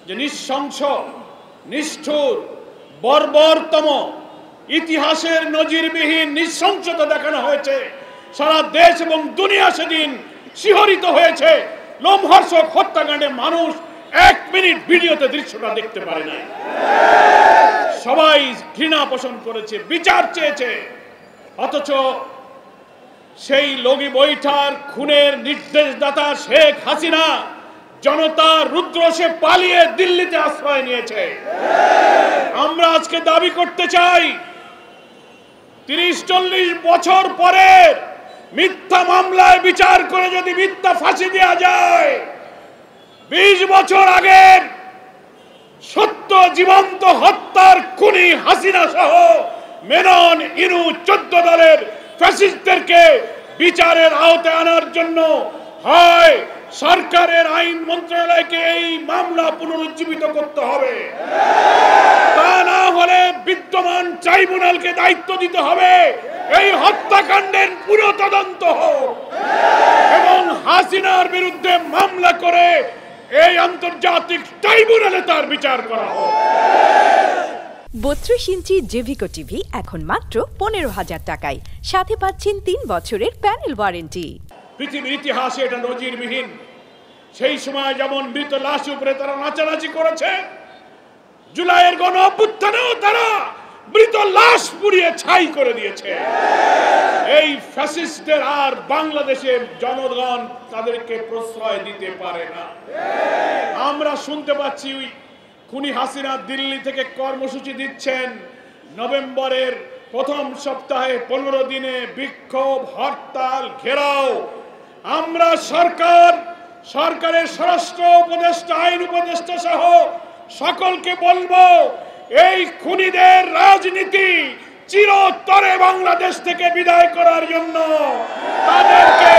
যে নৃশংস, নিষ্ঠুর, বর্বরতম, ইতিহাসের নজিরবিহীন নৃশংসতা দেখানো হয়েছে। সারা দেশ এবং দুনিয়া সেদিন শিহরিত হয়েছে। লোমহর্ষক হত্যাকাণ্ডে মানুষ 1 মিনিট ভিডিওতে দৃশ্যটা দেখতে পারে নাই। সবাই ঘৃণা পোষণ করেছে, বিচার চেয়েছে। অথচ সেই লগি বৈঠার খুনের নির্দেশদাতা শেখ হাসিনা জনতার রুদ্রসে পালিয়ে দিল্লিতে আশ্রয় নিয়েছে। আমরা আজকে দাবি করতে চাই, 30-40 বছর পরে মিথ্যা মামলায় বিচার করে যদি মিথ্যা ফাঁসি দেওয়া যায়, 20 বছর আগের সত্য জীবন্ত হত্যার খুনি হাসিনা সহ মেনন, ইনু 14 দলের ফ্যাসিস্টদেরকে বিচারের আওতায় আনার জন্য হয় সরকারের আইন মন্ত্রণালয়কে এই মামলা পুনরুজ্জীবিত করতে হবে, তা না হলে বিদ্যমান ট্রাইব্যুনালকে দায়িত্ব দিতে হবে এই হত্যাকাণ্ডের পুরো তদন্ত হোক এবং হাসিনার বিরুদ্ধে মামলা করে এই আন্তর্জাতিক ট্রাইব্যুনালে তার বিচার করা হোক। 32 ইঞ্চি জেভিকো টিভি এখন মাত্র 15,000 টাকায়, সাথে পাচ্ছেন 3 বছরের প্যানেল ওয়ারেন্টি। পৃথিবীর ইতিহাসে এটা নজিরবিহীন। সেই সময় যেমন মৃত লাশ উপরে তারা নাচানাচি করেছে, জুলাইয়ের গণ অভ্যুত্থানেও তারা মৃত লাশ পুড়িয়ে ছাই করে দিয়েছে। এই ফ্যাসিস্টদের আর বাংলাদেশের জনগণ তাদেরকে প্রশ্রয় দিতে পারে না। আমরা শুনতে পাচ্ছি খুনি হাসিনা দিল্লি থেকে কর্মসূচি দিচ্ছেন। নভেম্বরের প্রথম সপ্তাহে 15 দিনে বিক্ষোভ, হরতাল, ঘেরাও। আমরা সরকারের স্বরাষ্ট্র উপদেষ্টা, আইন উপদেষ্টা সহ সকলকে বলবো, এই খুনিদের রাজনীতি চিরতরে বাংলাদেশ থেকে বিদায় করার জন্য তাদেরকে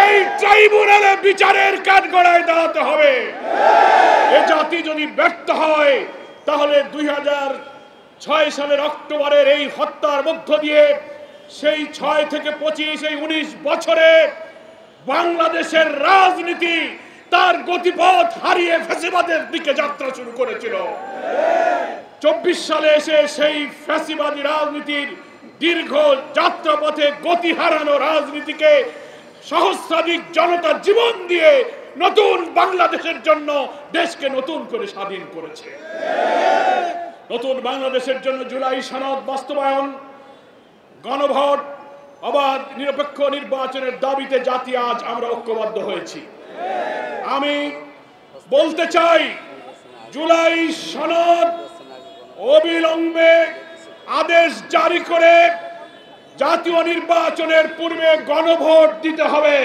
এই ট্রাইব্যুনালে বিচারের কাঠগড়ায় দাঁড়াতে হবে। এ জাতি যদি ব্যর্থ হয়, তাহলে 2006 সালের অক্টোবরের এই হত্যার মধ্য দিয়ে সেই 6 থেকে 25, এই 19 বছরে বাংলাদেশের রাজনীতি তার গতিপথ হারিয়ে ফ্যাসিবাদের দিকে যাত্রা শুরু করেছিল। 24 সালে এসে সেই ফ্যাসিবাদী রাজনীতির দীর্ঘ যাত্রাপথে গতি হারানো রাজনীতিকে সহস্রাধিক জনতা জীবন দিয়ে নতুন বাংলাদেশের জন্য দেশকে নতুন করে স্বাধীন করেছে। নতুন বাংলাদেশের জন্য জুলাই সনদ বাস্তবায়ন, গণভোট, অবাধ নিরপেক্ষ নির্বাচনের দাবিতে জাতি আজ আমরা ঐক্যবদ্ধ হয়েছি। আমি বলতে চাই, জুলাই সনদ অবিলম্বে আদেশ জারি করে জাতীয় নির্বাচনের পূর্বে গণভোট দিতে হবে।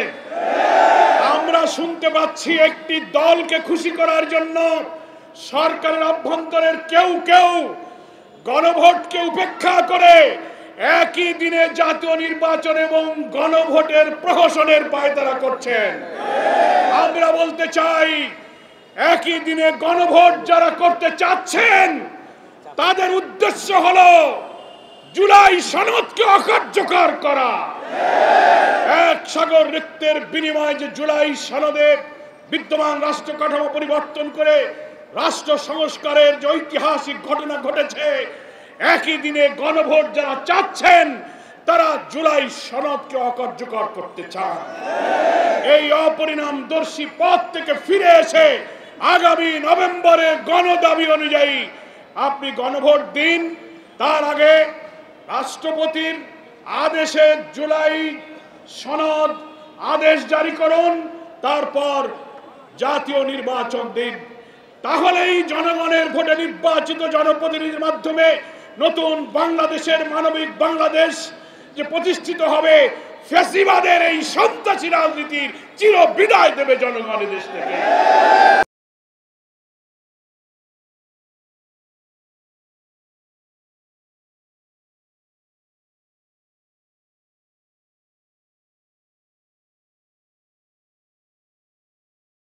আমরা শুনতে পাচ্ছি একটি দলকে খুশি করার জন্য সরকারের অভ্যন্তরের কেউ গণভোটকে উপেক্ষা করে একই দিনে জাতীয় নির্বাচন এবং গণভোটের প্রহসনের পায়তারা করছেন। আমরা বলতে চাই, একই দিনে গণভোট যারা করতে চাচ্ছেন তাদের উদ্দেশ্য হলো জুলাই সনদকে অকার্যকর করা। এক সাগর রক্তের বিনিময়ে যে জুলাই সনদে বিদ্যমান রাষ্ট্র কাঠামো পরিবর্তন করে রাষ্ট্র সংস্কারের যে ঐতিহাসিক ঘটনা ঘটেছে, একই দিনে গণভোট যারা চাচ্ছেন তারা জুলাই সনদকে অকার্যকর করতে চান। এই অপরিণামদর্শী পথ থেকে ফিরে এসে আগামী নভেম্বরে গণদাবি অনুযায়ী আপনি গণভোট দিন। তার আগে রাষ্ট্রপতির আদেশে জুলাই সনদ আদেশ জারি করুন, তারপর জাতীয় নির্বাচন দিন। তাহলেই জনগণের ভোটে নির্বাচিত জনপ্রতিনিধির মাধ্যমে নতুন বাংলাদেশের মানবিক বাংলাদেশ যে প্রতিষ্ঠিত হবে, ফ্যাসিবাদের এই সন্ত্রাসী রাজনীতির চির বিদায় দেবে জনগণের দেশ থেকে।